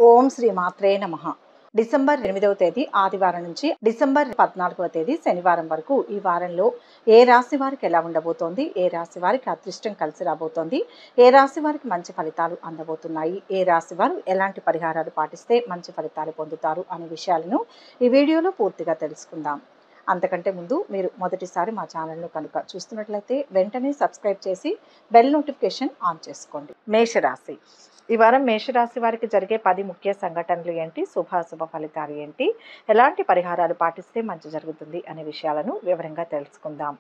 ఓం శ్రీ మాత్రే నమః. డిసెంబర్ 8వ తేదీ ఆదివారం నుంచి డిసెంబర్ 14వ తేదీ శనివారం వరకు ఈ వారంలో ఏ రాశి వారికి ఎలా ఉండబోతోంది, ఏ రాశి వారికి అదృష్టం కలిసి రాబోతోంది, ఏ రాశి వారికి మంచి ఫలితాలు అందబోతున్నాయి, ఏ రాశి వారు ఎలాంటి పరిహారాలు పాటిస్తే మంచి ఫలితాలు పొందుతారు అనే విషయాలను ఈ వీడియోలో పూర్తిగా తెలుసుకుందాం. అంతకంటే ముందు మీరు మొదటిసారి మా ఛానల్ను కనుక చూస్తున్నట్లయితే వెంటనే సబ్స్క్రైబ్ చేసి బెల్ నోటిఫికేషన్ ఆన్ చేసుకోండి. మేషరాశి. ఈ వారం మేషరాశి వారికి జరిగే 10 ముఖ్య సంఘటనలు ఏంటి, శుభాశుభ ఫలితాలు ఏంటి, ఎలాంటి పరిహారాలు పాటిస్తే మంచి జరుగుతుంది అనే విషయాలను వివరంగా తెలుసుకుందాం.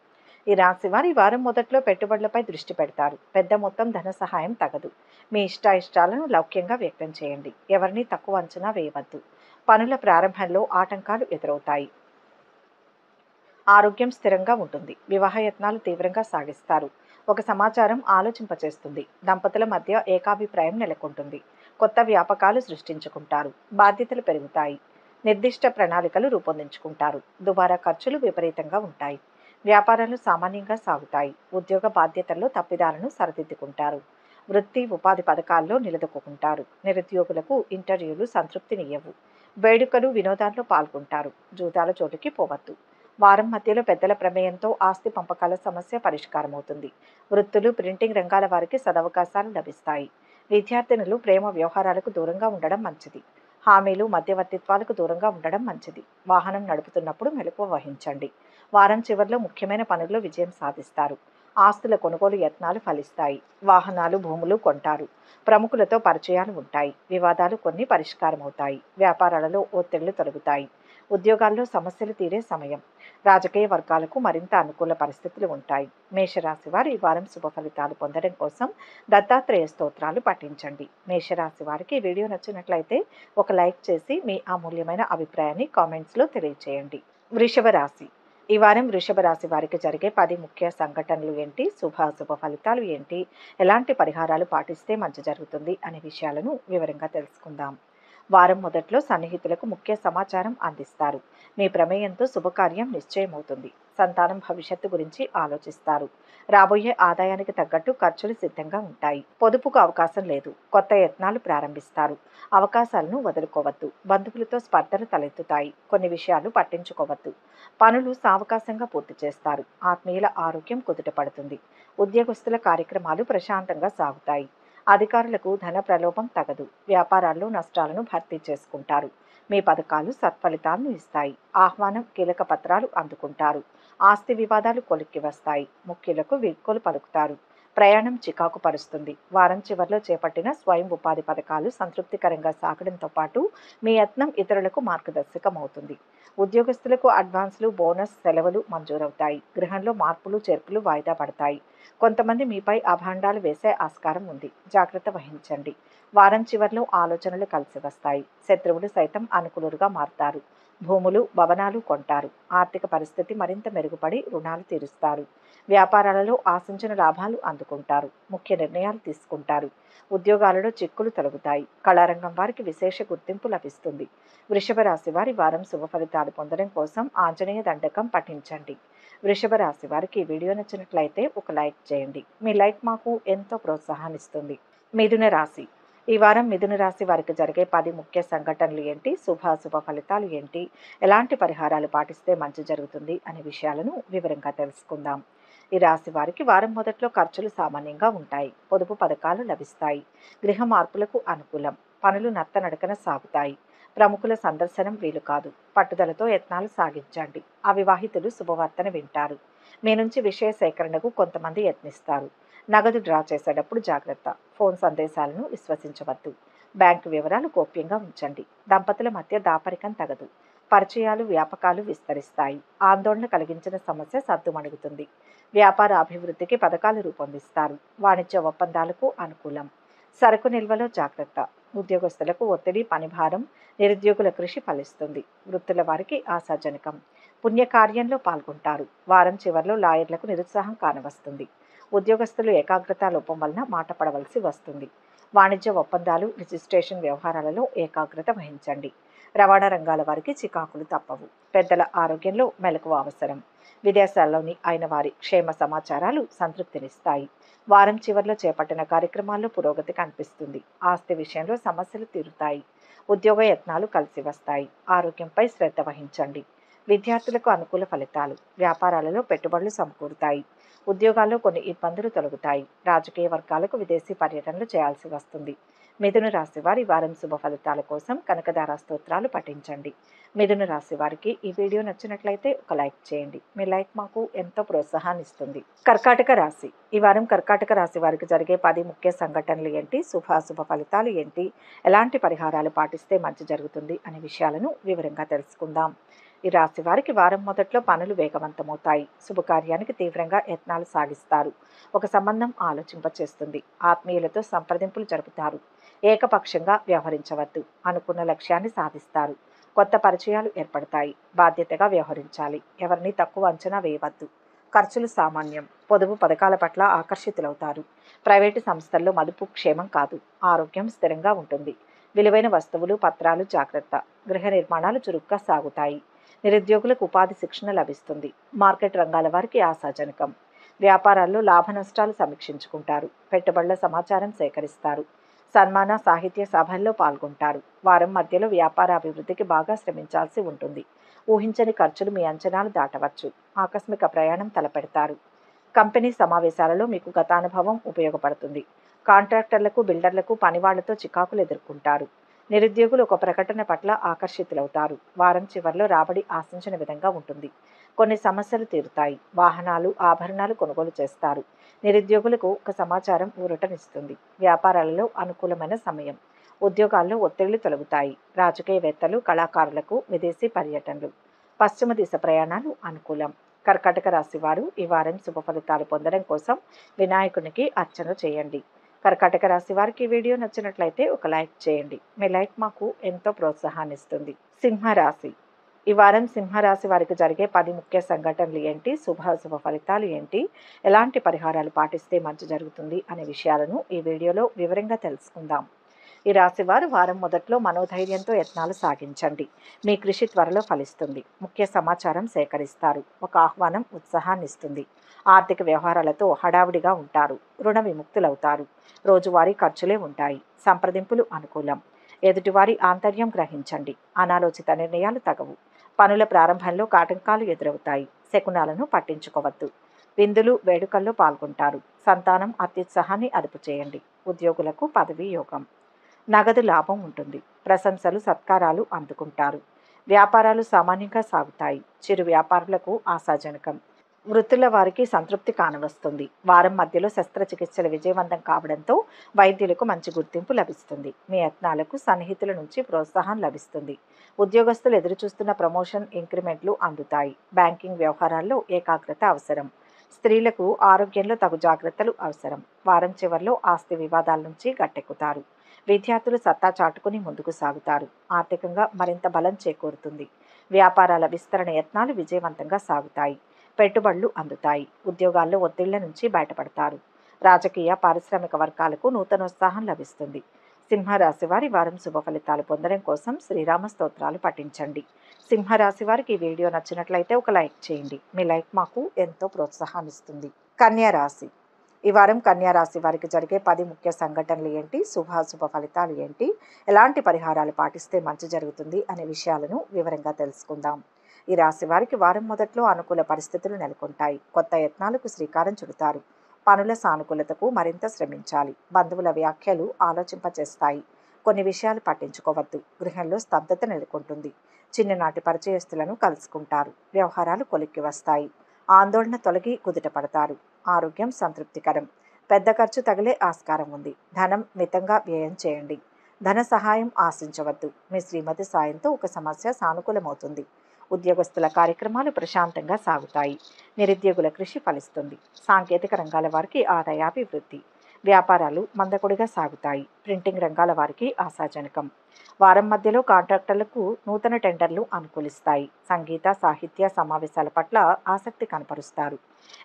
ఈ రాశి వారు ఈ వారం మొదట్లో పెట్టుబడులపై దృష్టి పెడతారు. పెద్ద మొత్తం ధన సహాయం తగదు. మీ ఇష్టాయిష్టాలను లౌక్యంగా వ్యక్తం చేయండి. ఎవరిని తక్కువ అంచనా వేయవద్దు. పనుల ప్రారంభంలో ఆటంకాలు ఎదురవుతాయి. ఆరోగ్యం స్థిరంగా ఉంటుంది. వివాహయత్నాలు తీవ్రంగా సాగిస్తారు. ఒక సమాచారం ఆలోచింపచేస్తుంది. దంపతుల మధ్య ఏకాభిప్రాయం నెలకొంటుంది. కొత్త వ్యాపకాలు సృష్టించుకుంటారు. బాధ్యతలు పెరుగుతాయి. నిర్దిష్ట ప్రణాళికలు రూపొందించుకుంటారు. దుబారా ఖర్చులు విపరీతంగా ఉంటాయి. వ్యాపారాలు సామాన్యంగా సాగుతాయి. ఉద్యోగ బాధ్యతల్లో తప్పిదాలను సరిదిద్దుకుంటారు. వృత్తి ఉపాధి పథకాల్లో నిలదొక్కుంటారు. నిరుద్యోగులకు ఇంటర్వ్యూలు సంతృప్తినియ్యవు. వేడుకలు వినోదాల్లో పాల్గొంటారు. జూదాల చోటుకి పోవద్దు. వారం మధ్యలో పెద్దల ప్రమేయంతో ఆస్తి పంపకాల సమస్య పరిష్కారమవుతుంది. వృత్తులు, ప్రింటింగ్ రంగాల వారికి సదవకాశాలు లభిస్తాయి. విద్యార్థినులు ప్రేమ వ్యవహారాలకు దూరంగా ఉండడం మంచిది. హామీలు, మధ్యవర్తిత్వాలకు దూరంగా ఉండడం మంచిది. వాహనం నడుపుతున్నప్పుడు మెలకువ వహించండి. వారం చివరిలో ముఖ్యమైన పనుల్లో విజయం సాధిస్తారు. ఆస్తుల కొనుగోలు యత్నాలు ఫలిస్తాయి. వాహనాలు, భూములు కొంటారు. ప్రముఖులతో పరిచయాలు ఉంటాయి. వివాదాలు కొన్ని పరిష్కారమవుతాయి. వ్యాపారాలలో ఒత్తిళ్లు తొలగుతాయి. ఉద్యోగాల్లో సమస్యలు తీరే సమయం. రాజకీయ వర్గాలకు మరింత అనుకూల పరిస్థితులు ఉంటాయి. మేషరాశి వారు ఈ వారం శుభ ఫలితాలు పొందడం కోసం దత్తాత్రేయ స్తోత్రాలు పఠించండి. మేషరాశి వారికి ఈ వీడియో నచ్చినట్లయితే ఒక లైక్ చేసి మీ అమూల్యమైన అభిప్రాయాన్ని కామెంట్స్లో తెలియజేయండి. వృషభ రాశి. ఈ వారం వృషభ రాశి వారికి జరిగే 10 ముఖ్య సంఘటనలు ఏంటి, శుభాశుభ ఫలితాలు ఏంటి, ఎలాంటి పరిహారాలు పాటిస్తే మంచి జరుగుతుంది అనే విషయాలను వివరంగా తెలుసుకుందాం. వారం మొదట్లో సన్నిహితులకు ముఖ్య సమాచారం అందిస్తారు. మీ ప్రమేయంతో శుభకార్యం నిశ్చయమవుతుంది. సంతానం భవిష్యత్తు గురించి ఆలోచిస్తారు. రాబోయే ఆదాయానికి తగ్గట్టు ఖర్చులు సిద్ధంగా ఉంటాయి. పొదుపుకు అవకాశం లేదు. కొత్త యత్నాలు ప్రారంభిస్తారు. అవకాశాలను వదులుకోవద్దు. బంధువులతో స్పర్ధలు తలెత్తుతాయి. కొన్ని విషయాలు పట్టించుకోవద్దు. పనులు సావకాశంగా పూర్తి చేస్తారు. ఆత్మీయుల ఆరోగ్యం కుదుటపడుతుంది. ఉద్యోగస్తుల కార్యక్రమాలు ప్రశాంతంగా సాగుతాయి. అధికారులకు ధన ప్రలోభం తగదు. వ్యాపారాల్లో నష్టాలను భర్తీ చేసుకుంటారు. మీ పథకాలు సత్ఫలితాలను ఇస్తాయి. ఆహ్వానం, కీలక పత్రాలు అందుకుంటారు. ఆస్తి వివాదాలు కొలిక్కి వస్తాయి. ముఖ్యులకు వీడ్కోలు పలుకుతారు. ప్రయాణం చికాకు పరుస్తుంది. వారం చివరిలో చేపట్టిన స్వయం ఉపాధి పథకాలు సంతృప్తికరంగా సాగడంతో పాటు మీ యత్నం ఇతరులకు మార్గదర్శకం అవుతుంది. ఉద్యోగస్తులకు అడ్వాన్సులు, బోనస్, సెలవులు మంజూరవుతాయి. గృహంలో మార్పులు, చేర్పులు వాయిదా పడతాయి. కొంతమంది మీపై అభాండాలు వేసే ఆస్కారం ఉంది. జాగ్రత్త వహించండి. వారం చివరిలో ఆలోచనలు కలిసి వస్తాయి. శత్రువులు సైతం అనుకూలుగా మారుతారు. భూములు, భవనాలు కొంటారు. ఆర్థిక పరిస్థితి మరింత మెరుగుపడి రుణాలు తీరుస్తారు. వ్యాపారాలలో ఆశించిన లాభాలు అందుకుంటారు. ముఖ్య నిర్ణయాలు తీసుకుంటారు. ఉద్యోగాలలో చిక్కులు తొలగుతాయి. కళారంగం వారికి విశేష గుర్తింపు లభిస్తుంది. వృషభ రాశి వారి వారం శుభ ఫలితాలు పొందడం కోసం ఆంజనేయ దండకం పఠించండి. వృషభ రాశి వారికి ఈ వీడియో నచ్చినట్లయితే ఒక లైక్ చేయండి. మీ లైక్ మాకు ఎంతో ప్రోత్సాహాన్నిస్తుంది. మిథున రాశి. ఈ వారం మిథున రాశి వారికి జరిగే 10 ముఖ్య సంఘటనలు ఏంటి, శుభాశుభ ఫలితాలు ఏంటి, ఎలాంటి పరిహారాలు పాటిస్తే మంచి జరుగుతుంది అనే విషయాలను వివరంగా తెలుసుకుందాం. ఈ రాశి వారికి వారం మొదట్లో ఖర్చులు సామాన్యంగా ఉంటాయి. పొదుపు పథకాలు లభిస్తాయి. గృహ మార్పులకు అనుకూలం. పనులు నత్తనడకన సాగుతాయి. ప్రముఖుల సందర్శనం వీలు కాదు. పట్టుదలతో యత్నాలు సాగించండి. అవివాహితులు శుభవార్తను వింటారు. మీ నుంచి విషయ సేకరణకు కొంతమంది యత్నిస్తారు. నగదు డ్రా చేసేటప్పుడు జాగ్రత్త. ఫోన్ సందేశాలను విశ్వసించవద్దు. బ్యాంకు వివరాలు గోప్యంగా ఉంచండి. దంపతుల మధ్య దాపరికం తగదు. పరిచయాలు, వ్యాపకాలు విస్తరిస్తాయి. ఆందోళన కలిగించిన సమస్య సద్దుమణుగుతుంది. వ్యాపార అభివృద్ధికి పథకాలు రూపొందిస్తారు. వాణిజ్య ఒప్పందాలకు అనుకూలం. సరుకు నిల్వలో జాగ్రత్త. ఉద్యోగస్తులకు ఒత్తిడి, పనిభారం, నిరుద్యోగుల కృషి ఫలిస్తుంది. వృత్తుల వారికి ఆశాజనకం. పుణ్యకార్యంలో పాల్గొంటారు. వారం చివరిలో లాయర్లకు నిరుత్సాహం కానవస్తుంది. ఉద్యోగస్తులు ఏకాగ్రత లోపం వలన మాట పడవలసి వస్తుంది. వాణిజ్య ఒప్పందాలు, రిజిస్ట్రేషన్ వ్యవహారాలలో ఏకాగ్రత వహించండి. రవాణా రంగాల వారికి చికాకులు తప్పవు. పెద్దల ఆరోగ్యంలో మెలకువ అవసరం. విదేశాల్లోని అయిన వారి క్షేమ సమాచారాలు సంతృప్తినిస్తాయి. వారం చివరిలో చేపట్టిన కార్యక్రమాల్లో పురోగతి కనిపిస్తుంది. ఆస్తి విషయంలో సమస్యలు తీరుతాయి. ఉద్యోగ యత్నాలు కలిసి వస్తాయి. ఆరోగ్యంపై శ్రద్ధ వహించండి. విద్యార్థులకు అనుకూల ఫలితాలు. వ్యాపారాలలో పెట్టుబడులు సమకూరుతాయి. ఉద్యోగాల్లో కొన్ని ఇబ్బందులు తొలగుతాయి. రాజకీయ వర్గాలకు విదేశీ పర్యటనలు చేయాల్సి వస్తుంది. మిథున రాశి వారి వారం శుభ ఫలితాల కోసం కనకదార స్తోత్రాలు పఠించండి. మిథున రాశి వారికి ఈ వీడియో నచ్చినట్లయితే ఒక లైక్ చేయండి. మీ లైక్ మాకు ఎంతో ప్రోత్సాహాన్ని ఇస్తుంది. కర్కాటక రాశి. ఈ వారం కర్కాటక రాశి వారికి జరిగే 10 ముఖ్య సంఘటనలు ఏంటి, శుభాశుభ ఫలితాలు ఏంటి, ఎలాంటి పరిహారాలు పాటిస్తే మంచి జరుగుతుంది అనే విషయాలను వివరంగా తెలుసుకుందాం. ఈ రాశి వారికి వారం మొదట్లో పనులు వేగవంతమవుతాయి. శుభకార్యానికి తీవ్రంగా యత్నాలు సాగిస్తారు. ఒక సంబంధం ఆలోచింపచేస్తుంది. ఆత్మీయులతో సంప్రదింపులు జరుపుతారు. ఏకపక్షంగా వ్యవహరించవద్దు. అనుకున్న లక్ష్యాన్ని సాధిస్తారు. కొత్త పరిచయాలు ఏర్పడతాయి. బాధ్యతగా వ్యవహరించాలి. ఎవరిని తక్కువ అంచనా వేయవద్దు. ఖర్చులు సామాన్యం. పొదుపు పథకాల పట్ల ఆకర్షితులవుతారు. ప్రైవేటు సంస్థల్లో మదుపు క్షేమం కాదు. ఆరోగ్యం స్థిరంగా ఉంటుంది. విలువైన వస్తువులు, పత్రాలు జాగ్రత్త. గృహ నిర్మాణాలు చురుగ్గా సాగుతాయి. నిరుద్యోగులకు ఉపాధి శిక్షణ లభిస్తుంది. మార్కెట్ రంగాల వారికి ఆశాజనకం. వ్యాపారాల్లో లాభ నష్టాలు సమీక్షించుకుంటారు. పెట్టుబడుల సమాచారం సేకరిస్తారు. సన్మాన సాహిత్య సభల్లో పాల్గొంటారు. వారం మధ్యలో వ్యాపార అభివృద్ధికి బాగా శ్రమించాల్సి ఉంటుంది. ఊహించని ఖర్చులు మీ అంచనాలు దాటవచ్చు. ఆకస్మిక ప్రయాణం తలపెడతారు. కంపెనీ సమావేశాలలో మీకు గతానుభవం ఉపయోగపడుతుంది. కాంట్రాక్టర్లకు, బిల్డర్లకు పనివాళ్లతో చికాకులు ఎదుర్కొంటారు. నిరుద్యోగులు ఒక ప్రకటన పట్ల ఆకర్షితులవుతారు. వారం చివరిలో రాబడి ఆశించిన విధంగా ఉంటుంది. కొన్ని సమస్యలు తీరుతాయి. వాహనాలు, ఆభరణాలు కొనుగోలు చేస్తారు. నిరుద్యోగులకు ఒక సమాచారం ఊరటనిస్తుంది. వ్యాపారాలలో అనుకూలమైన సమయం. ఉద్యోగాల్లో ఒత్తిళ్లు తొలగుతాయి. రాజకీయవేత్తలు, కళాకారులకు విదేశీ పర్యటనలు. పశ్చిమ దిశ ప్రయాణాలు అనుకూలం. కర్కాటక రాశి వారు ఈ వారం శుభ ఫలితాలు పొందడం కోసం వినాయకునికి అర్చన చేయండి. కర్కాటక రాశి వారికి ఈ వీడియో నచ్చినట్లయితే ఒక లైక్ చేయండి. మీ లైక్ మాకు ఎంతో ప్రోత్సాహాన్ని ఇస్తుంది. సింహరాశి. ఈ వారం సింహరాశి వారికి జరిగే 10 ముఖ్య సంఘటనలు ఏంటి, శుభాశుభ ఫలితాలు ఏంటి, ఎలాంటి పరిహారాలు పాటిస్తే మంచి జరుగుతుంది అనే విషయాలను ఈ వీడియోలో వివరంగా తెలుసుకుందాం. ఈ రాశి వారు వారం మొదట్లో మనోధైర్యంతో యత్నాలు సాగించండి. మీ కృషి త్వరలో ఫలిస్తుంది. ముఖ్య సమాచారం సేకరిస్తారు. ఒక ఆహ్వానం ఉత్సాహాన్ని ఇస్తుంది. ఆర్థిక వ్యవహారాలతో హడావుడిగా ఉంటారు. రుణ విముక్తులవుతారు. రోజువారీ ఖర్చులే ఉంటాయి. సంప్రదింపులు అనుకూలం. ఎదుటివారి ఆంతర్యం గ్రహించండి. అనాలోచిత నిర్ణయాలు తగవు. పనుల ప్రారంభంలో ఆటంకాలు ఎదురవుతాయి. శకునాలను పట్టించుకోవద్దు. విందులు, వేడుకల్లో పాల్గొంటారు. సంతానం అత్యుత్సాహాన్ని అదుపు చేయండి. ఉద్యోగులకు పదవీ యోగం. నగదు లాభం ఉంటుంది. ప్రశంసలు, సత్కారాలు అందుకుంటారు. వ్యాపారాలు సామాన్యంగా సాగుతాయి. చిరు వ్యాపారులకు ఆశాజనకం. వృత్తుల వారికి సంతృప్తి కానవస్తుంది. వారం మధ్యలో శస్త్రచికిత్సలు విజయవంతం కావడంతో వైద్యులకు మంచి గుర్తింపు లభిస్తుంది. మీ యత్నాలకు సన్నిహితుల నుంచి ప్రోత్సాహం లభిస్తుంది. ఉద్యోగస్తులు ఎదురుచూస్తున్న ప్రమోషన్, ఇంక్రిమెంట్లు అందుతాయి. బ్యాంకింగ్ వ్యవహారాల్లో ఏకాగ్రత అవసరం. స్త్రీలకు ఆరోగ్యంలో తగు జాగ్రత్తలు అవసరం. వారం చివరిలో ఆస్తి వివాదాల నుంచి గట్టెక్కుతారు. విద్యార్థులు సత్తా చాటుకుని ముందుకు సాగుతారు. ఆర్థికంగా మరింత బలం చేకూరుతుంది. వ్యాపారాల విస్తరణ యత్నాలు విజయవంతంగా సాగుతాయి. పెట్టుబడులు అందుతాయి. ఉద్యోగాల్లో ఒత్తిళ్ల నుంచి బయటపడతారు. రాజకీయ, పారిశ్రామిక వర్గాలకు నూతనోత్సాహం లభిస్తుంది. సింహరాశి వారి వారం శుభ ఫలితాలు పొందడం కోసం శ్రీరామ స్తోత్రాలు పఠించండి. సింహరాశి వారికి ఈ వీడియో నచ్చినట్లయితే ఒక లైక్ చేయండి. మీ లైక్ మాకు ఎంతో ప్రోత్సాహాన్ని ఇస్తుంది. కన్యా రాశి. ఈ వారం కన్యా రాశి వారికి జరిగే 10 ముఖ్య సంఘటనలు ఏంటి, శుభాశుభ ఫలితాలు ఏంటి, ఎలాంటి పరిహారాలు పాటిస్తే మంచి జరుగుతుంది అనే విషయాలను వివరంగా తెలుసుకుందాం. ఈ రాశి వారికి వారం మొదట్లో అనుకూల పరిస్థితులు నెలకొంటాయి. కొత్త యత్నాలకు శ్రీకారం చుడతారు. పనుల సానుకూలతకు మరింత శ్రమించాలి. బంధువుల వ్యాఖ్యలు ఆలోచింపచేస్తాయి. కొన్ని విషయాలు పట్టించుకోవద్దు. గృహంలో స్తబ్దత నెలకొంటుంది. చిన్ననాటి పరిచయస్తులను కలుసుకుంటారు. వ్యవహారాలు కొలిక్కి వస్తాయి. ఆందోళన తొలగి కుదుట పడతారు. ఆరోగ్యం సంతృప్తికరం. పెద్ద ఖర్చు తగిలే ఆస్కారం ఉంది. ధనం మితంగా వ్యయం చేయండి. ధన సహాయం ఆశించవద్దు. మీ శ్రీమతి సాయంతో ఒక సమస్య సానుకూలమవుతుంది. ఉద్యోగస్తుల కార్యక్రమాలు ప్రశాంతంగా సాగుతాయి. నిరుద్యోగుల కృషి ఫలిస్తుంది. సాంకేతిక రంగాల వారికి ఆదాయాభివృద్ధి. వ్యాపారాలు మందకొడిగా సాగుతాయి. ప్రింటింగ్ రంగాల వారికి ఆశాజనకం. వారం మధ్యలో కాంట్రాక్టర్లకు నూతన టెండర్లు అనుకూలిస్తాయి. సంగీత, సాహిత్య సమావేశాల పట్ల ఆసక్తి కనపరుస్తారు.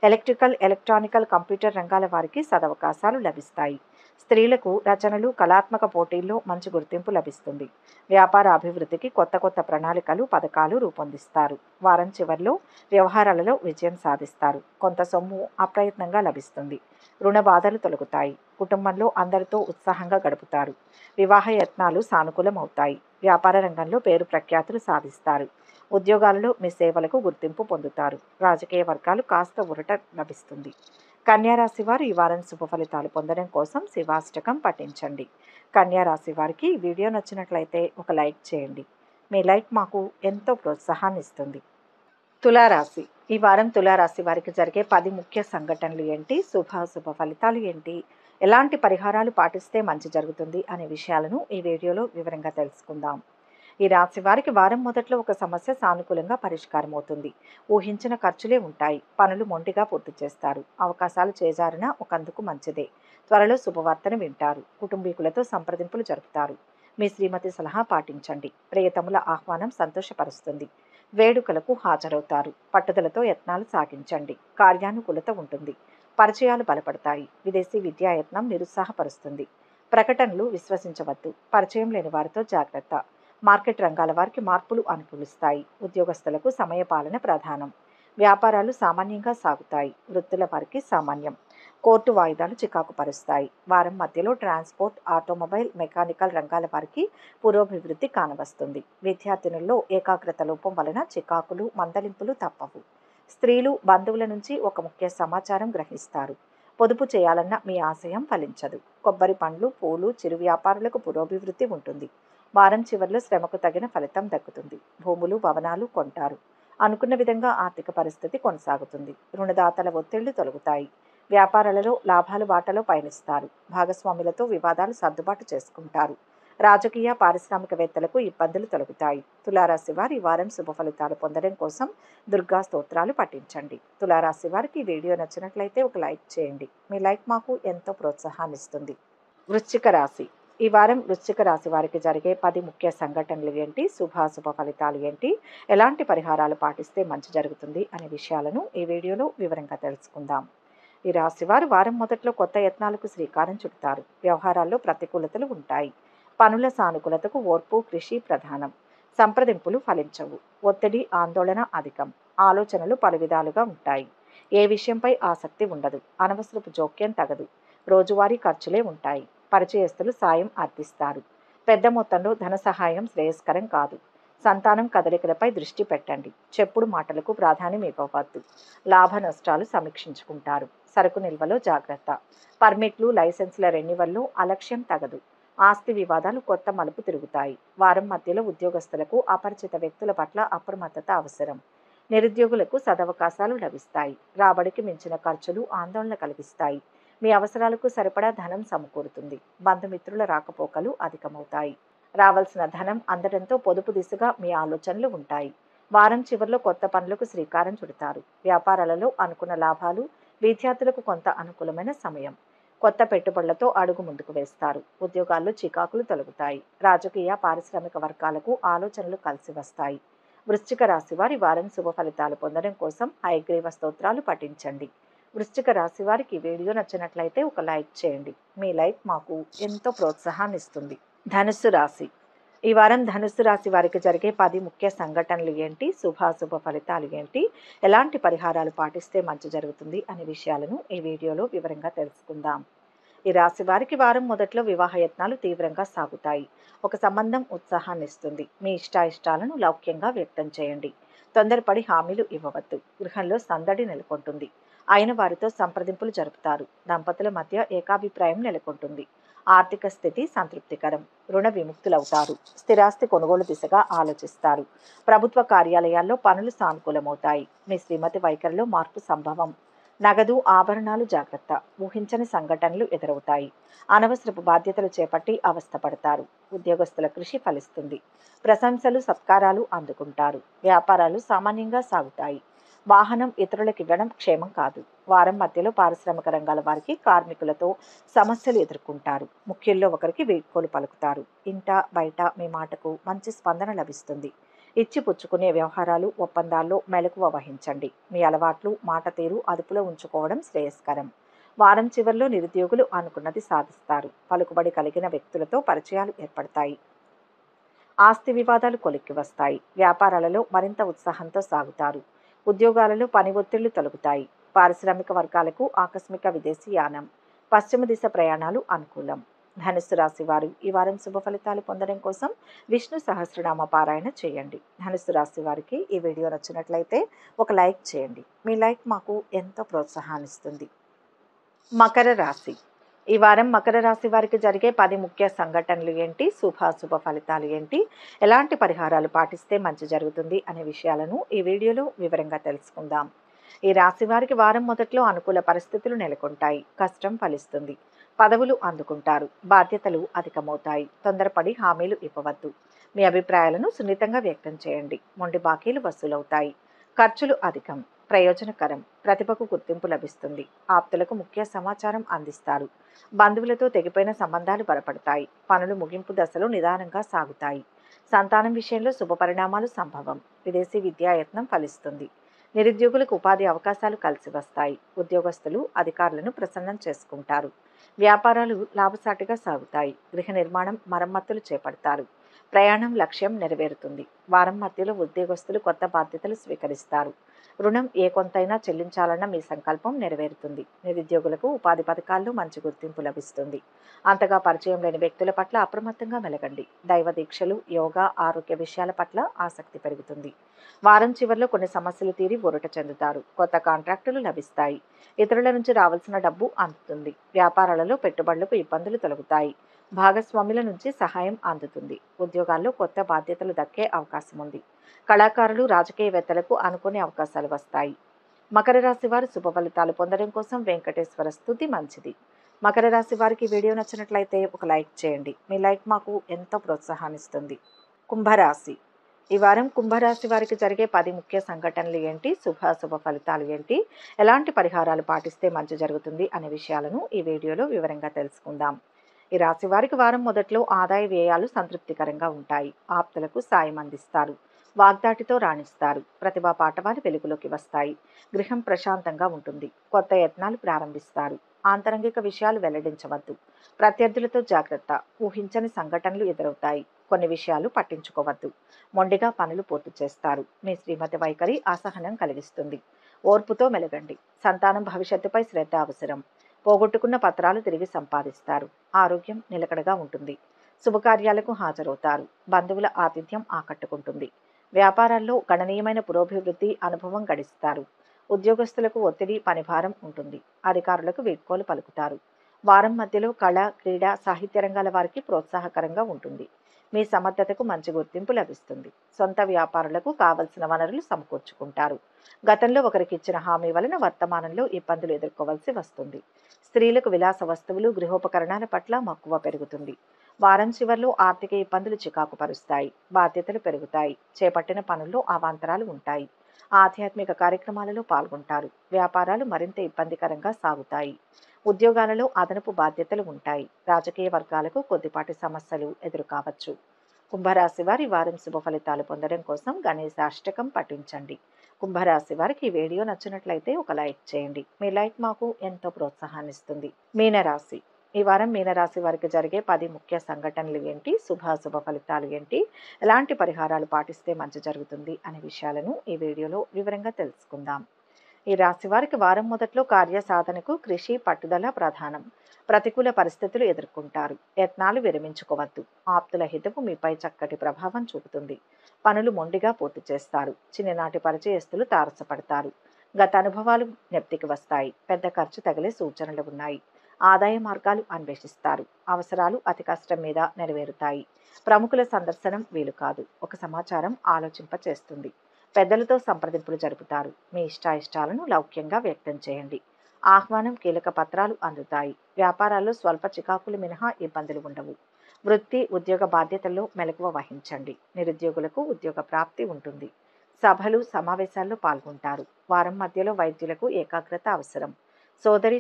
ఎలక్ట్రికల్, ఎలక్ట్రానికల్, కంప్యూటర్ రంగాల వారికి సదవకాశాలు లభిస్తాయి. స్త్రీలకు రచనలు, కళాత్మక పోటీల్లో మంచి గుర్తింపు లభిస్తుంది. వ్యాపార అభివృద్ధికి కొత్త కొత్త ప్రణాళికలు, పథకాలు రూపొందిస్తారు. వారం చివర్లో వ్యవహారాలలో విజయం సాధిస్తారు. కొంత సొమ్ము అప్రయత్నంగా లభిస్తుంది. రుణ బాధలు తొలగుతాయి. కుటుంబంలో అందరితో ఉత్సాహంగా గడుపుతారు. వివాహ యత్నాలు సానుకూలమవుతాయి. వ్యాపార రంగంలో పేరు ప్రఖ్యాతులు సాధిస్తారు. ఉద్యోగాలలో మీ సేవలకు గుర్తింపు పొందుతారు. రాజకీయ వర్గాలు కాస్త ఊరట లభిస్తుంది. కన్యా రాశి వారు ఈ వారం శుభ ఫలితాలు పొందడం కోసం శివాష్టకం పఠించండి. కన్యా రాశి వారికి ఈ వీడియో నచ్చినట్లయితే ఒక లైక్ చేయండి. మీ లైక్ మాకు ఎంతో ప్రోత్సాహాన్ని ఇస్తుంది. తులారాశి. ఈ వారం తులారాశి వారికి జరిగే 10 ముఖ్య సంఘటనలు ఏంటి, శుభ ఫలితాలు ఏంటి, ఎలాంటి పరిహారాలు పాటిస్తే మంచి జరుగుతుంది అనే విషయాలను ఈ వీడియోలో వివరంగా తెలుసుకుందాం. ఈ రాశి వారికి వారం మొదట్లో ఒక సమస్య సానుకూలంగా పరిష్కారం అవుతుంది. ఊహించిన ఖర్చులే ఉంటాయి. పనులు మొండిగా పూర్తి చేస్తారు. అవకాశాలు చేజారినా ఒకందుకు మంచిదే. త్వరలో శుభవార్తను వింటారు. కుటుంబీకులతో సంప్రదింపులు జరుపుతారు. మీ శ్రీమతి సలహా పాటించండి. ప్రియతముల ఆహ్వానం సంతోషపరుస్తుంది. వేడుకలకు హాజరవుతారు. పట్టుదలతో యత్నాలు సాగించండి. కార్యానుకూలత ఉంటుంది. పరిచయాలు బలపడతాయి. విదేశీ విద్యాయత్నం నిరుత్సాహపరుస్తుంది. ప్రకటనలు విశ్వసించవద్దు. పరిచయం లేని వారితో జాగ్రత్త. మార్కెట్ రంగాల వారికి మార్పులు అనుకూలిస్తాయి. ఉద్యోగస్తులకు సమయపాలన ప్రధానం. వ్యాపారాలు సామాన్యంగా సాగుతాయి. వృత్తుల వారికి సామాన్యం. కోర్టు వాయిదాలు చికాకు పరుస్తాయి. వారం మధ్యలో ట్రాన్స్పోర్ట్, ఆటోమొబైల్, మెకానికల్ రంగాల వారికి పురోభివృద్ధి కానవస్తుంది. విద్యార్థినుల్లో ఏకాగ్రత లోపం వలన చికాకులు, మందలింపులు తప్పవు. స్త్రీలు బంధువుల నుంచి ఒక ముఖ్య సమాచారం గ్రహిస్తారు. పొదుపు చేయాలన్న మీ ఆశయం ఫలించదు. కొబ్బరి పండ్లు, పూలు, చిరు వ్యాపారులకు పురోభివృద్ధి ఉంటుంది. వారం చివరిలో శ్రమకు తగిన ఫలితం దక్కుతుంది. భూములు, భవనాలు కొంటారు. అనుకున్న విధంగా ఆర్థిక పరిస్థితి కొనసాగుతుంది. రుణదాతల ఒత్తిళ్లు తొలగుతాయి. వ్యాపారాలలో లాభాలు బాటలో పయనిస్తారు. భాగస్వాములతో వివాదాలు సర్దుబాటు చేసుకుంటారు. రాజకీయ, పారిశ్రామికవేత్తలకు ఇబ్బందులు తొలగుతాయి. తులారాశి వారు ఈ వారం శుభ ఫలితాలు పొందడం కోసం దుర్గా స్తోత్రాలు పఠించండి. తులారాశి వారికి ఈ వీడియో నచ్చినట్లయితే ఒక లైక్ చేయండి. మీ లైక్ మాకు ఎంతో ప్రోత్సాహాన్ని ఇస్తుంది. వృశ్చిక రాశి. ఈ వారం వృశ్చిక రాశి వారికి జరిగే 10 ముఖ్య సంఘటనలు ఏంటి, శుభ ఫలితాలు ఏంటి, ఎలాంటి పరిహారాలు పాటిస్తే మంచి జరుగుతుంది అనే విషయాలను ఈ వీడియోలో వివరంగా తెలుసుకుందాం. ఈ రాశి వారు వారం మొదట్లో కొత్త యత్నాలకు శ్రీకారం చుడతారు. వ్యవహారాల్లో ప్రతికూలతలు ఉంటాయి. పనుల సానుకూలతకు ఓర్పు, కృషి ప్రధానం. సంప్రదింపులు ఫలించవు. ఒత్తిడి, ఆందోళన అధికం. ఆలోచనలు పలు విధాలుగా ఉంటాయి. ఏ విషయంపై ఆసక్తి ఉండదు. అనవసరపు జోక్యం తగదు. రోజువారీ ఖర్చులే ఉంటాయి. పరిచయస్తులు సాయం అర్థిస్తారు. పెద్ద మొత్తంలో ధన సహాయం శ్రేయస్కరం కాదు. సంతానం కదలికలపై దృష్టి పెట్టండి. చెప్పుడు మాటలకు ప్రాధాన్యం ఇవ్వవద్దు. లాభ నష్టాలు సమీక్షించుకుంటారు. సరుకు నిల్వలో జాగ్రత్త. పర్మిట్లు, లైసెన్సుల రెన్యువల్లో అలక్ష్యం తగదు. ఆస్తి వివాదాలు కొత్త మలుపు తిరుగుతాయి. వారం మధ్యలో ఉద్యోగస్తులకు అపరిచిత వ్యక్తుల పట్ల అప్రమత్తత అవసరం. నిరుద్యోగులకు సదవకాశాలు లభిస్తాయి. రాబడికి మించిన ఖర్చులు ఆందోళన కలిగిస్తాయి. మీ అవసరాలకు సరిపడా ధనం సమకూరుతుంది. బంధుమిత్రుల రాకపోకలు అధికమవుతాయి. రావాల్సిన ధనం అందడంతో పొదుపు దిశగా మీ ఆలోచనలు ఉంటాయి. వారం చివరిలో కొత్త పనులకు శ్రీకారం చుడతారు. వ్యాపారాలలో అనుకున్న లాభాలు. విద్యార్థులకు కొంత అనుకూలమైన సమయం. కొత్త పెట్టుబడులతో అడుగు ముందుకు వేస్తారు. ఉద్యోగాల్లో చికాకులు తొలగుతాయి. రాజకీయ, పారిశ్రామిక వర్గాలకు ఆలోచనలు కలిసి వస్తాయి. వృశ్చిక రాశి వారి వారం శుభ ఫలితాలు పొందడం కోసం హయగ్రీవ స్తోత్రాలు పఠించండి. వృశ్చిక రాశి వారికి వీడియో నచ్చినట్లయితే ఒక లైక్ చేయండి. మీ లైక్ మాకు ఎంతో ప్రోత్సాహాన్ని ఇస్తుంది. ధనుస్సు రాశి. ఈ వారం ధనుస్సు రాశి వారికి జరిగే 10 ముఖ్య సంఘటనలు ఏంటి, శుభ ఫలితాలు ఏంటి, ఎలాంటి పరిహారాలు పాటిస్తే మంచి జరుగుతుంది అనే విషయాలను ఈ వీడియోలో వివరంగా తెలుసుకుందాం. ఈ రాశి వారికి వారం మొదట్లో వివాహ యత్నాలు తీవ్రంగా సాగుతాయి. ఒక సంబంధం ఉత్సాహాన్ని ఇస్తుంది. మీ ఇష్టాయిష్టాలను లౌక్యంగా వ్యక్తం చేయండి. తొందరపడి హామీలు ఇవ్వవద్దు. గృహంలో సందడి నెలకొంటుంది. అయిన వారితో సంప్రదింపులు జరుపుతారు. దంపతుల మధ్య ఏకాభిప్రాయం నెలకొంటుంది. ఆర్థిక స్థితి సంతృప్తికరం. రుణ విముక్తులవుతారు. స్థిరాస్తి కొనుగోలు దిశగా ఆలోచిస్తారు. ప్రభుత్వ కార్యాలయాల్లో పనులు సానుకూలమవుతాయి. మీ శ్రీమతి వైఖరిలో మార్పు సంభవం. నగదు, ఆభరణాలు జాగ్రత్త. ఊహించని సంఘటనలు ఎదురవుతాయి. అనవసరపు బాధ్యతలు చేపట్టి అవస్థపడతారు. ఉద్యోగస్తుల కృషి ఫలిస్తుంది. ప్రశంసలు, సత్కారాలు అందుకుంటారు. వ్యాపారాలు సామాన్యంగా సాగుతాయి. వాహనం ఇతరులకు ఇవ్వడం క్షేమం కాదు. వారం మధ్యలో పారిశ్రామిక రంగాల వారికి కార్మికులతో సమస్యలు ఎదుర్కొంటారు. ముఖ్యుల్లో ఒకరికి వీడ్కోలు పలుకుతారు. ఇంట బయట మీ మాటకు మంచి స్పందన లభిస్తుంది. ఇచ్చి పుచ్చుకునే వ్యవహారాలు, ఒప్పందాల్లో మెలకువ వహించండి. మీ అలవాట్లు, మాట తీరు అదుపులో ఉంచుకోవడం శ్రేయస్కరం. వారం చివరిలో నిరుద్యోగులు అనుకున్నది సాధిస్తారు. పలుకుబడి కలిగిన వ్యక్తులతో పరిచయాలు ఏర్పడతాయి. ఆస్తి వివాదాలు కొలిక్కి వస్తాయి. వ్యాపారాలలో మరింత ఉత్సాహంతో సాగుతారు. ఉద్యోగాలలో పని ఒత్తిళ్లు తొలగుతాయి. పారిశ్రామిక వర్గాలకు ఆకస్మిక విదేశీ యానం, పశ్చిమ దిశ ప్రయాణాలు అనుకూలం. ధనుస్సు రాశి వారు ఈ వారం శుభ ఫలితాలు పొందడం కోసం విష్ణు సహస్రనామ పారాయణ చేయండి. ధనుస్సు రాశి వారికి ఈ వీడియో నచ్చినట్లయితే ఒక లైక్ చేయండి. మీ లైక్ మాకు ఎంతో ప్రోత్సాహాన్నిస్తుంది. మకర రాశి. ఈ వారం మకర రాశి వారికి జరిగే 10 ముఖ్య సంఘటనలు ఏంటి, శుభాశుభ ఫలితాలు ఏంటి, ఎలాంటి పరిహారాలు పాటిస్తే మంచి జరుగుతుంది అనే విషయాలను ఈ వీడియోలో వివరంగా తెలుసుకుందాం. ఈ రాశి వారికి వారం మొదట్లో అనుకూల పరిస్థితులు నెలకొంటాయి. కష్టం ఫలిస్తుంది. పదవులు అందుకుంటారు. బాధ్యతలు అధికమవుతాయి. తొందరపడి హామీలు ఇవ్వవద్దు. మీ అభిప్రాయాలను సున్నితంగా వ్యక్తం చేయండి. మొండి బాకీలు వసూలవుతాయి. ఖర్చులు అధికం. ప్రయోజనకరం. ప్రతిభకు గుర్తింపు లభిస్తుంది. ఆప్తులకు ముఖ్య సమాచారం అందిస్తారు. బంధువులతో తెగిపోయిన సంబంధాలు బలపడతాయి. పనులు ముగింపు దశలో నిదానంగా సాగుతాయి. సంతానం విషయంలో శుభ పరిణామాలు సంభవం. విదేశీ విద్యాయత్నం ఫలిస్తుంది. నిరుద్యోగులకు ఉపాధి అవకాశాలు కలిసి వస్తాయి. ఉద్యోగస్తులు అధికారులను ప్రసన్నం చేసుకుంటారు. వ్యాపారాలు లాభసాటిగా సాగుతాయి. గృహ నిర్మాణం, మరమ్మతులు చేపడతారు. ప్రయాణం లక్ష్యం నెరవేరుతుంది. వారం మధ్యలో ఉద్యోగస్తులు కొత్త బాధ్యతలు స్వీకరిస్తారు. రుణం ఏ కొంతైనా చెల్లించాలన్న మీ సంకల్పం నెరవేరుతుంది. నిరుద్యోగులకు ఉపాధి పథకాల్లో మంచి గుర్తింపు లభిస్తుంది. అంతగా పరిచయం లేని వ్యక్తుల పట్ల అప్రమత్తంగా మెలగండి. దైవ దీక్షలు, యోగా, ఆరోగ్య విషయాల పట్ల ఆసక్తి పెరుగుతుంది. వారం చివరిలో కొన్ని సమస్యలు తీరి ఊరట చెందుతారు. కొత్త కాంట్రాక్టులు లభిస్తాయి. ఇతరుల నుంచి రావాల్సిన డబ్బు అందుతుంది. వ్యాపారాలలో పెట్టుబడులకు ఇబ్బందులు తొలగుతాయి. భాగస్వాముల నుంచి సహాయం అందుతుంది. ఉద్యోగాల్లో కొత్త బాధ్యతలు దక్కే అవకాశం ఉంది. కళాకారులు, రాజకీయవేత్తలకు అనుకునే అవకాశాలు వస్తాయి. మకర రాశి వారు శుభ ఫలితాలు పొందడం కోసం వెంకటేశ్వర స్తుతి మంచిది. మకర రాశి వారికి వీడియో నచ్చినట్లయితే ఒక లైక్ చేయండి. మీ లైక్ మాకు ఎంతో ప్రోత్సాహాన్నిస్తుంది. కుంభరాశి. ఈ వారం కుంభరాశి వారికి జరిగే 10 ముఖ్య సంఘటనలు ఏంటి, శుభాశుభ ఫలితాలు ఏంటి, ఎలాంటి పరిహారాలు పాటిస్తే మంచి జరుగుతుంది అనే విషయాలను ఈ వీడియోలో వివరంగా తెలుసుకుందాం. ఈ రాశి వారికి వారం మొదట్లో ఆదాయ వ్యయాలు సంతృప్తికరంగా ఉంటాయి. ఆప్తులకు సాయం అందిస్తారు. వాగ్దాటితో రాణిస్తారు. ప్రతిభా పాఠవాలు వెలుగులోకి వస్తాయి. గృహం ప్రశాంతంగా ఉంటుంది. కొత్త యత్నాలు ప్రారంభిస్తారు. ఆంతరంగిక విషయాలు వెల్లడించవద్దు. ప్రత్యర్థులతో జాగ్రత్త. ఊహించని సంఘటనలు ఎదురవుతాయి. కొన్ని విషయాలు పట్టించుకోవద్దు. మొండిగా పనులు పూర్తి చేస్తారు. మీ శ్రీమతి వైఖరి అసహనం కలిగిస్తుంది. ఓర్పుతో మెలగండి. సంతానం భవిష్యత్తుపై శ్రద్ధ అవసరం. పోగొట్టుకున్న పత్రాలు తిరిగి సంపాదిస్తారు. ఆరోగ్యం నిలకడగా ఉంటుంది. శుభకార్యాలకు హాజరవుతారు. బంధువుల ఆతిథ్యం ఆకట్టుకుంటుంది. వ్యాపారాల్లో గణనీయమైన పురోభివృద్ధి, అనుభవం గడిస్తారు. ఉద్యోగస్తులకు ఒత్తిడి, పనిభారం ఉంటుంది. అధికారులకు వీడ్కోలు పలుకుతారు. వారం మధ్యలో కళ, క్రీడ, సాహిత్య రంగాల వారికి ప్రోత్సాహకరంగా ఉంటుంది. మీ సమర్థతకు మంచి గుర్తింపు లభిస్తుంది. సొంత వ్యాపారులకు కావలసిన వనరులు సమకూర్చుకుంటారు. గతంలో ఒకరికి ఇచ్చిన హామీ వలన వర్తమానంలో ఇబ్బందులు ఎదుర్కోవాల్సి వస్తుంది. స్త్రీలకు విలాస వస్తువులు, గృహోపకరణాల పట్ల మక్కువ పెరుగుతుంది. వారం చివర్లో ఆర్థిక ఇబ్బందులు చికాకు పరుస్తాయి. బాధ్యతలు పెరుగుతాయి. చేపట్టిన పనుల్లో అవాంతరాలు ఉంటాయి. ఆధ్యాత్మిక కార్యక్రమాలలో పాల్గొంటారు. వ్యాపారాలు మరింత ఇబ్బందికరంగా సాగుతాయి. ఉద్యోగాలలో అదనపు బాధ్యతలు ఉంటాయి. రాజకీయ వర్గాలకు కొద్దిపాటి సమస్యలు ఎదురుకావచ్చు. కుంభరాశి వారి వారం శుభ ఫలితాలు పొందడం కోసం గణేశాష్టకం పఠించండి. కుంభరాశి వారికి ఈ వీడియో నచ్చినట్లయితే ఒక లైక్ చేయండి. మీ లైక్ మాకు ఎంతో ప్రోత్సాహాన్నిస్తుంది. మీనరాశి. ఈ వారం మీనరాశి వారికి జరిగే 10 ముఖ్య సంఘటనలు ఏంటి, శుభాశుభ ఫలితాలు ఏంటి, ఎలాంటి పరిహారాలు పాటిస్తే మంచి జరుగుతుంది అనే విషయాలను ఈ వీడియోలో వివరంగా తెలుసుకుందాం. ఈ రాశి వారికి వారం మొదట్లో కార్య సాధనకు కృషి, పట్టుదల ప్రధానం. ప్రతికూల పరిస్థితులు ఎదుర్కొంటారు. యత్నాలు విరమించుకోవద్దు. ఆప్తుల హితవు మీపై చక్కటి ప్రభావం చూపుతుంది. పనులు మొండిగా పూర్తి చేస్తారు. చిన్ననాటి పరిచయస్తులు తారసపడతారు. గత అనుభవాలు జ్ఞప్తికి వస్తాయి. పెద్ద ఖర్చు తగిలే సూచనలు ఉన్నాయి. ఆదాయ మార్గాలు అన్వేషిస్తారు. అవసరాలు అతి కష్టం మీద నెరవేరుతాయి. ప్రముఖుల సందర్శనం వీలు కాదు. ఒక సమాచారం ఆలోచింపచేస్తుంది. పెద్దలతో సంప్రదింపులు జరుపుతారు. మీ ఇష్టాయిష్టాలను లౌక్యంగా వ్యక్తం చేయండి. ఆహ్వానం, కీలక పత్రాలు అందుతాయి. వ్యాపారాల్లో స్వల్ప చికాకులు మినహా ఇబ్బందులు ఉండవు. వృత్తి, ఉద్యోగ బాధ్యతల్లో మెలకువ వహించండి. నిరుద్యోగులకు ఉద్యోగ ప్రాప్తి ఉంటుంది. సభలు, సమావేశాల్లో పాల్గొంటారు. వారం మధ్యలో వైద్యులకు ఏకాగ్రత అవసరం.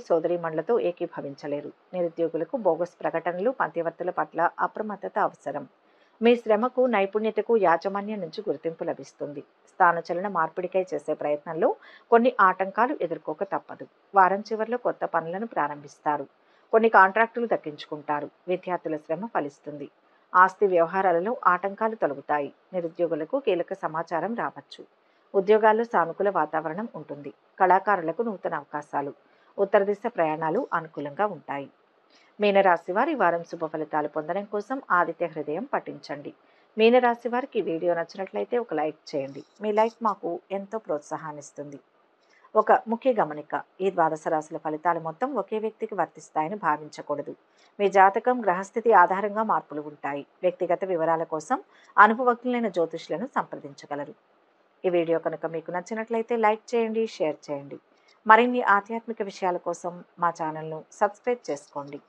సోదరీమణులతో ఏకీభవించలేరు. నిరుద్యోగులకు బోగస్ ప్రకటనలు, మధ్యవర్తుల పట్ల అప్రమత్తత అవసరం. మీ శ్రమకు, నైపుణ్యతకు యాజమాన్యం నుంచి గుర్తింపు లభిస్తుంది. స్థానచలన మార్పిడికై చేసే ప్రయత్నంలో కొన్ని ఆటంకాలు ఎదుర్కోక తప్పదు. వారం చివరిలో కొత్త పనులను ప్రారంభిస్తారు. కొన్ని కాంట్రాక్టులు దక్కించుకుంటారు. విద్యార్థుల శ్రమ ఫలిస్తుంది. ఆస్తి వ్యవహారాలలో ఆటంకాలు తొలగుతాయి. నిరుద్యోగులకు కీలక సమాచారం రావచ్చు. ఉద్యోగాల్లో సానుకూల వాతావరణం ఉంటుంది. కళాకారులకు నూతన అవకాశాలు. ఉత్తర దిశ ప్రయాణాలు అనుకూలంగా ఉంటాయి. మీనరాశి వారి వారం శుభ ఫలితాలు పొందడం కోసం ఆదిత్య హృదయం పఠించండి. మీనరాశి వారికి ఈ వీడియో నచ్చినట్లయితే ఒక లైక్ చేయండి. మీ లైక్ మాకు ఎంతో ప్రోత్సాహాన్నిస్తుంది. ఒక ముఖ్య గమనిక: ఈ ద్వాదశ రాశుల ఫలితాలు మొత్తం ఒకే వ్యక్తికి వర్తిస్తాయని భావించకూడదు. మీ జాతకం, గ్రహస్థితి ఆధారంగా మార్పులు ఉంటాయి. వ్యక్తిగత వివరాల కోసం అనుభవజ్ఞులైన జ్యోతిష్యులను సంప్రదించగలరు. ఈ వీడియో కనుక మీకు నచ్చినట్లయితే లైక్ చేయండి, షేర్ చేయండి. మరిన్ని ఆధ్యాత్మిక విషయాల కోసం మా ఛానల్ను సబ్స్క్రైబ్ చేసుకోండి.